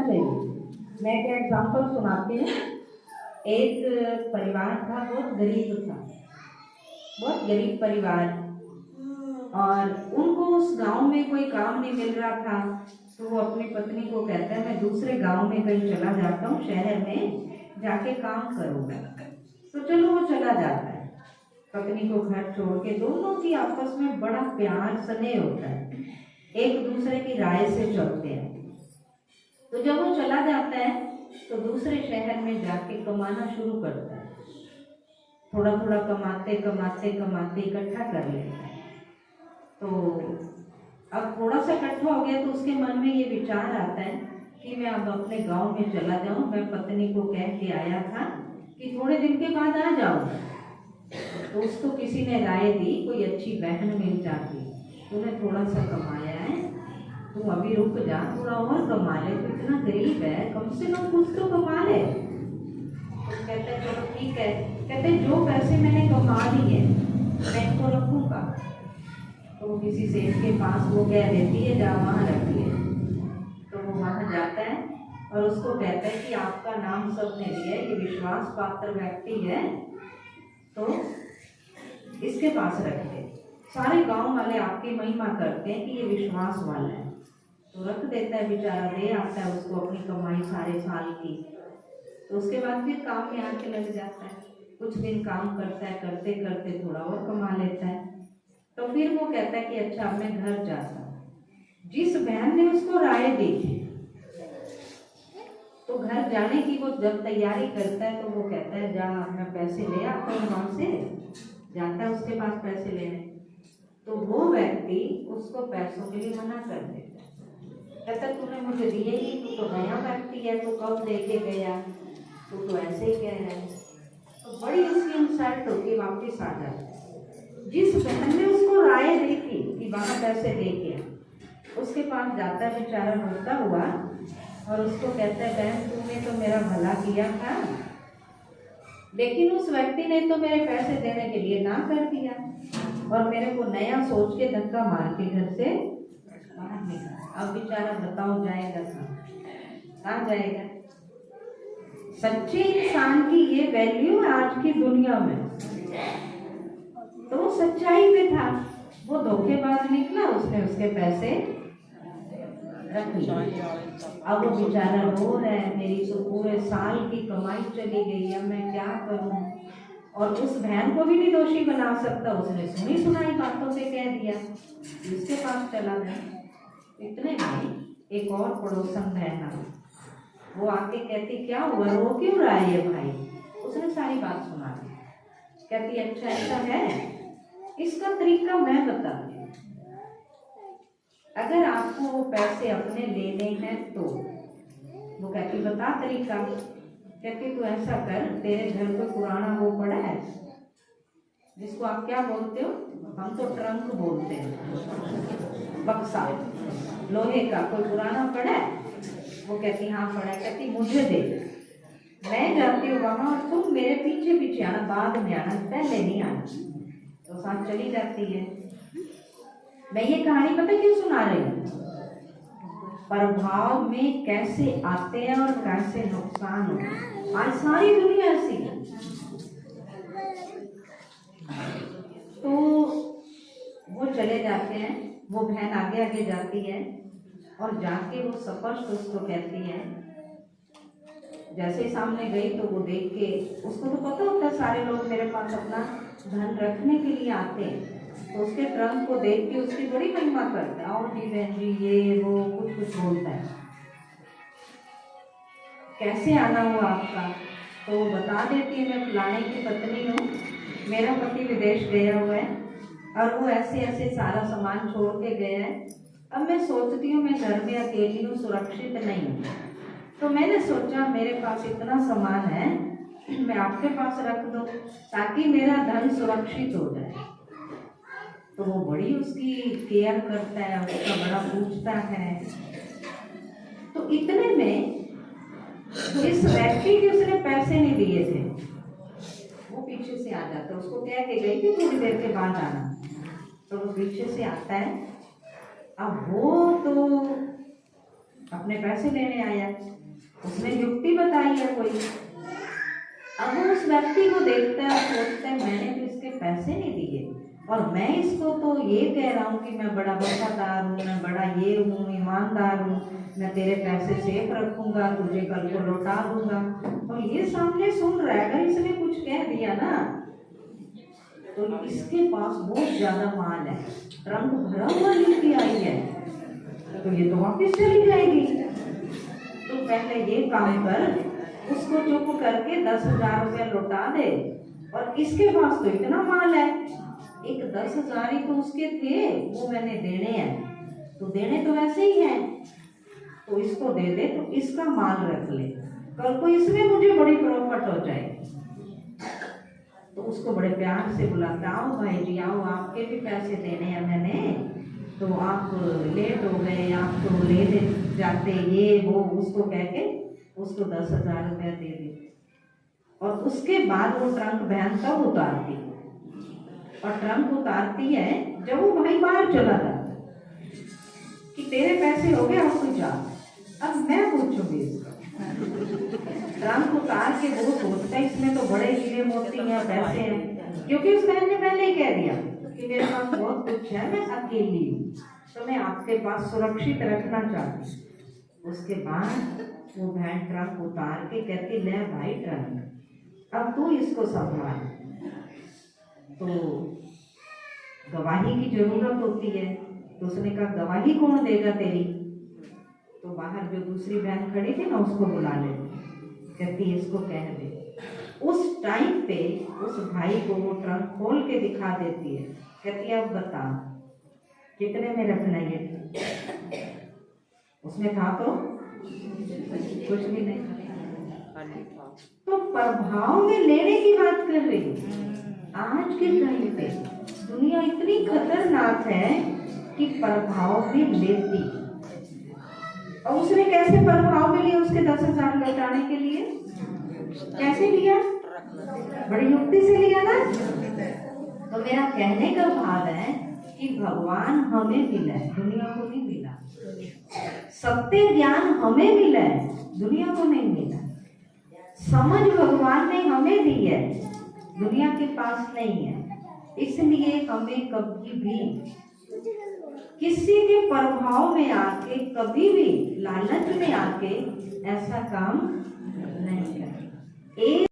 ले लीजिए। मैं एक एग्जाम्पल सुनाती हूँ। एक परिवार था, बहुत गरीब था, बहुत गरीब परिवार, और उनको उस गांव में कोई काम नहीं मिल रहा था। तो वो अपनी पत्नी को कहता है मैं दूसरे गांव में कहीं चला जाता हूँ, शहर में जाके काम करूँगा। तो चलो वो चला जाता है, पत्नी को घर छोड़ के। दोनों की आपस में बड़ा प्यार स्नेह होता है, एक दूसरे की राय से चलते हैं। तो जब वो चला जाता है तो दूसरे शहर में जाके कमाना शुरू करता है। थोड़ा थोड़ा कमाते कमाते कमाते इकट्ठा कर लेता है। तो अब थोड़ा सा इकट्ठा हो गया तो उसके मन में ये विचार आता है कि मैं अब अपने गांव में चला जाऊं। मैं पत्नी को कह के आया था कि थोड़े दिन के बाद आ जाऊंगा। तो उसको किसी ने राय दी, कोई अच्छी बहन मिल जाती, तूने थोड़ा सा कमाया है, तुम अभी रुक जा, थोड़ा और कमा ले, तू इतना गरीब है, कम से कम कुछ तो कमा ले। तो कहते हैं चलो ठीक है। कहते जो पैसे मैंने कमा लिए मैं इनको रखूँगा। तो वो किसी सेठ के पास वो कह देती है जा वहाँ रखिए। तो वो वहाँ जाता है और उसको कहता है कि आपका नाम सबने दिया है, ये विश्वास पात्र व्यक्ति है, तो इसके पास रखिए। सारे गांव वाले आपकी महिमा करते हैं कि ये विश्वास वाला है। तो रख देता है बेचारा, दे आता है उसको अपनी कमाई सारे साल की। तो उसके बाद फिर काम में आके लग जाता है, कुछ दिन काम करता है, करते करते थोड़ा और कमा लेता है। तो फिर वो कहता है कि अच्छा अब मैं घर जाता हूँ। जिस बहन ने उसको राय दी तो घर जाने की वो जब तैयारी करता है तो वो कहता है जा मैं पैसे ले आता हूँ वहाँ से। जाता है उसके पास पैसे लेने, तो वो व्यक्ति उसको पैसों के लिए मना कर देता है। कहता तूने मुझे दिए ही, तू तो नया व्यक्ति है, तो कब दे के गया, तू तो ऐसे ही कह रहा है। तो बड़ी उसकी इंसल्ट होके वापिस आ जाता है। जिस बहन ने उसको राय दी थी कि वहाँ पैसे दे के, उसके पास जाता है बेचारा रोता हुआ और उसको कहता है बहन तूने तो मेरा भला किया था, लेकिन उस व्यक्ति ने तो मेरे पैसे देने के लिए ना कर दिया और मेरे को नया सोच के धक्का मार के घर से बाहर निकाला। अब बेचारा बताओ जाएगा कहाँ जाएगा। सच्चे इंसान की ये वैल्यू है आज की दुनिया में। तो वो सच्चाई पे था, वो धोखेबाज निकला, उसने उसके पैसे रख लिए। अब वो बेचारा रो रहा है, मेरी तो पूरे साल की कमाई चली गई, अब मैं क्या करूं। और उस बहन को भी नहीं दोषी बना सकता, उसने सुनी सुनाई बातों से कह दिया, उसके पास चला गया। इतने में एक और पड़ोसन बहन आई, वो आके कहती क्या हुआ, रो क्यों रहा है ये भाई। उसने सारी बात सुना दी। कहती अच्छा ऐसा है, इसका तरीका मैं बताती हूँ। अगर आपको वो पैसे अपने लेने हैं तो वो कहती बता तरीका। कहती तू ऐसा कर, तेरे घर कोई पुराना वो पड़ा है जिसको आप क्या बोलते हो, हम तो ट्रंक बोलते हैं, बक्सा लोहे का कोई पुराना पड़ा है। वो कहती हाँ पड़ा है। कहती मुझे दे, मैं जाती हूँ वहाँ और तुम मेरे पीछे पीछे आना, बाद में आना, पहले नहीं आना। तो साथ चली जाती है। मैं ये कहानी पता क्यों सुना रही हूँ, प्रभाव में कैसे आते हैं और कैसे नुकसान होते हैं। आज सारी दुनिया ऐसी है। तो वो चले जाते हैं, वो बहन आगे आगे जाती है और जाके वो स्पष्ट उसको कहती है। जैसे ही सामने गई तो वो देख के, उसको तो पता होता है सारे लोग मेरे पास अपना धन रखने के लिए आते हैं, तो उसके ट्रंक को देख के उसकी बड़ी महिमा करता है, और जी बहन जी ये वो कुछ कुछ बोलता है। कैसे आना हुआ आपका, तो वो बता देती है मैं फलाने की पत्नी हूँ, मेरा पति विदेश गया हुआ है और वो ऐसे ऐसे सारा सामान छोड़ के गया है। अब मैं सोचती हूँ मैं घर में अकेली हूँ, सुरक्षित नहीं हूँ, तो मैंने सोचा मेरे पास इतना सामान है मैं आपके पास रख दूँ ताकि मेरा धन सुरक्षित हो जाए। तो वो बड़ी उसकी केयर करता है, उसका बड़ा पूछता है। तो इतने में तो इस व्यक्ति के उसने पैसे नहीं दिए थे, वो पीछे से आ जाता है, उसको कह के गई थी थोड़ी देर के बाद आना, तो वो पीछे से आता है। अब वो तो अपने पैसे लेने आया, उसने युक्ति बताई है कोई। अब वो उस व्यक्ति को देखता है, सोचता है मैंने तो इसके पैसे नहीं दिए और मैं इसको तो ये कह रहा हूँ कि मैं बड़ा वफादार हूँ, मैं बड़ा ये हूँ, ईमानदार हूँ, मैं तेरे पैसे सेफ रखूंगा, तुझे कल को लौटा दूंगा। और ये सामने सुन रहा है, अगर इसने कुछ कह दिया ना तो इसके पास बहुत ज्यादा माल है, ट्रंक भरा हुआ लेके आई है, तो ये तो वापिस चली जाएगी। तो पहले ये काम कर, उसको चुप करके 10,000 रुपया लौटा दे। और इसके पास तो इतना माल है, एक 10,000 ही तो उसके थे, वो मैंने देने हैं, तो देने तो वैसे ही हैं, तो इसको दे दे, तो इसका माल रख ले, कल को इसमें मुझे बड़ी प्रॉफिट हो जाए। तो उसको बड़े प्यार से बुलाता, आओ भाई जी आओ, आपके भी पैसे देने हैं मैंने, तो आप लेट हो गए, आप तो ले दे जाते, ये वो उसको कह के उसको 10,000 रुपया दे दे। और उसके बाद वो ट्रंक बहन तब उतारती, और ट्रंक उतारती है जब वो भाई बाहर चला जाता कि तेरे पैसे हो गए, अब तू जा, अब मैं पूछूंगी इसको। ट्रंक उतार के वो सोचता है इसमें तो बड़े हीरे मोती हैं, पैसे हैं, क्योंकि उस बहन ने पहले ही कह दिया कि मेरे पास बहुत कुछ है, मैं अकेली हूँ, तो मैं आपके पास सुरक्षित रखना चाहती हूँ। उसके बाद वो बहन ट्रंक उतार के कहती, ले भाई ट्रंक, अब तू इसको संभाल। तो गवाही की जरूरत होती है, तो उसने कहा गवाही कौन देगा तेरी? तो बाहर जो दूसरी बहन खड़ी थी ना, उसको बुला ले, कहती इसको कह दे। उस टाइम पे उस भाई को वो ट्रंक खोल के दिखा देती है, कहती अब बता कितने में रखना ये? उसमें था तो कुछ भी नहीं, तो प्रभाव में लेने की बात कर रही हूँ। आज के टाइम पे दुनिया इतनी खतरनाक है कि प्रभाव भी लेती। और उसने कैसे प्रभाव में लिया उसके 10,000 लौटाने के लिए? कैसे लिया? बड़ी युक्ति से लिया ना। तो मेरा कहने का भाव है कि भगवान हमें मिला है, दुनिया को नहीं मिला। सत्य ज्ञान हमें मिला है, दुनिया को नहीं मिला। समझ भगवान ने हमें दी है, दुनिया के पास नहीं है। इसलिए हमें कभी भी किसी के प्रभाव में आके, कभी भी लालच में आके ऐसा काम नहीं करना।